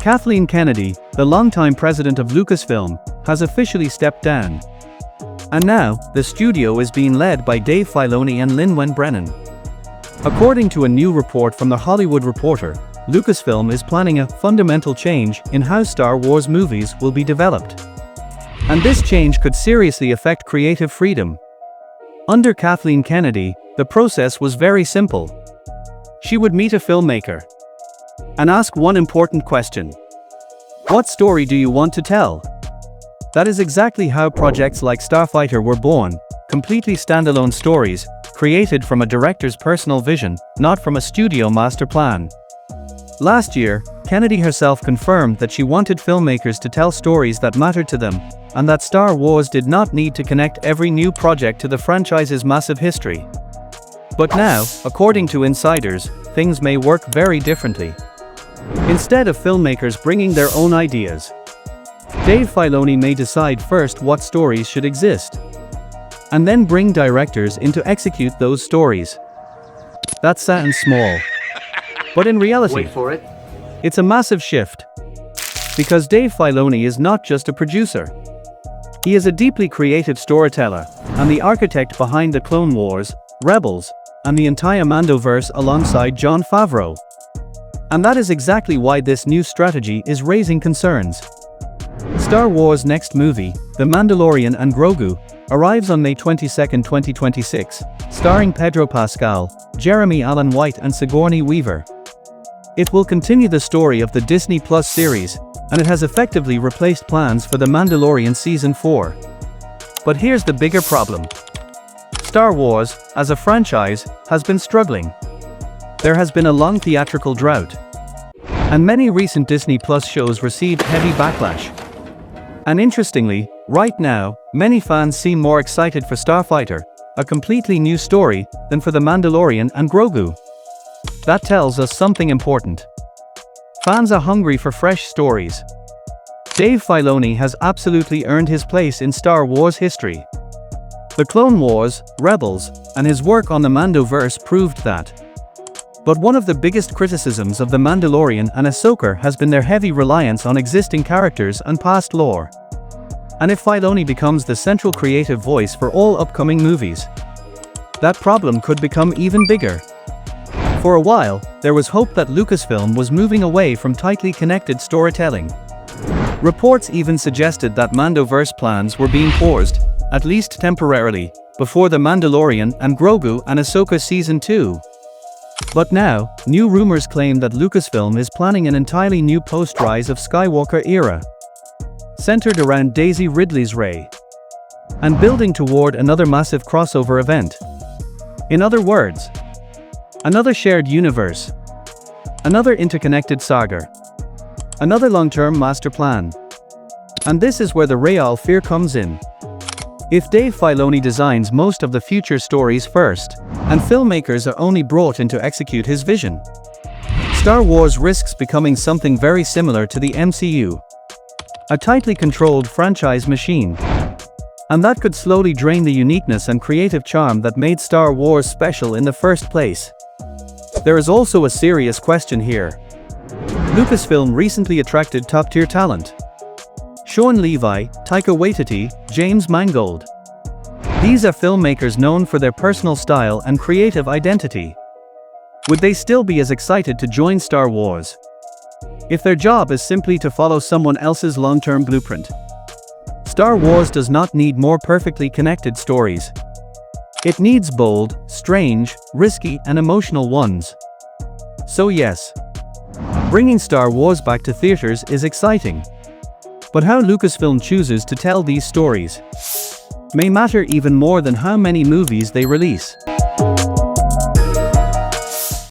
Kathleen Kennedy, the longtime president of Lucasfilm, has officially stepped down. And now, the studio is being led by Dave Filoni and Lin-Wen Brennan. According to a new report from The Hollywood Reporter, Lucasfilm is planning a fundamental change in how Star Wars movies will be developed. And this change could seriously affect creative freedom. Under Kathleen Kennedy, the process was very simple. She would meet a filmmaker and ask one important question. What story do you want to tell? That is exactly how projects like Starfighter were born, completely standalone stories, created from a director's personal vision, not from a studio master plan. Last year, Kennedy herself confirmed that she wanted filmmakers to tell stories that mattered to them, and that Star Wars did not need to connect every new project to the franchise's massive history. But now, according to insiders, things may work very differently. Instead of filmmakers bringing their own ideas, Dave Filoni may decide first what stories should exist, and then bring directors in to execute those stories. That sounds small, but in reality, wait for it, it's a massive shift. Because Dave Filoni is not just a producer. He is a deeply creative storyteller, and the architect behind the Clone Wars, Rebels, and the entire Mandoverse alongside Jon Favreau. And that is exactly why this new strategy is raising concerns. Star Wars' next movie, The Mandalorian and Grogu, arrives on May 22, 2026, starring Pedro Pascal, Jeremy Allen White and Sigourney Weaver. It will continue the story of the Disney Plus series, and it has effectively replaced plans for The Mandalorian Season 4. But here's the bigger problem. Star Wars, as a franchise, has been struggling. There has been a long theatrical drought, and many recent Disney Plus shows received heavy backlash. And interestingly, right now, many fans seem more excited for Starfighter, a completely new story, than for The Mandalorian and Grogu. That tells us something important. Fans are hungry for fresh stories. Dave Filoni has absolutely earned his place in Star Wars history. The Clone Wars, Rebels, and his work on the Mandoverse proved that. But one of the biggest criticisms of The Mandalorian and Ahsoka has been their heavy reliance on existing characters and past lore. And if Filoni becomes the central creative voice for all upcoming movies, that problem could become even bigger. For a while, there was hope that Lucasfilm was moving away from tightly connected storytelling. Reports even suggested that Mandoverse plans were being paused, at least temporarily, before The Mandalorian and Grogu and Ahsoka Season 2. But now, new rumors claim that Lucasfilm is planning an entirely new post-Rise of Skywalker era, centered around Daisy Ridley's Rey, and building toward another massive crossover event. In other words, another shared universe, another interconnected saga, another long-term master plan. And this is where the real fear comes in. If Dave Filoni designs most of the future stories first, and filmmakers are only brought in to execute his vision, Star Wars risks becoming something very similar to the MCU. A tightly controlled franchise machine. And that could slowly drain the uniqueness and creative charm that made Star Wars special in the first place. There is also a serious question here. Lucasfilm recently attracted top-tier talent. Sean Levi, Taika Waititi, James Mangold. These are filmmakers known for their personal style and creative identity. Would they still be as excited to join Star Wars if their job is simply to follow someone else's long-term blueprint? Star Wars does not need more perfectly connected stories. It needs bold, strange, risky, and emotional ones. So yes, bringing Star Wars back to theaters is exciting. But how Lucasfilm chooses to tell these stories may matter even more than how many movies they release.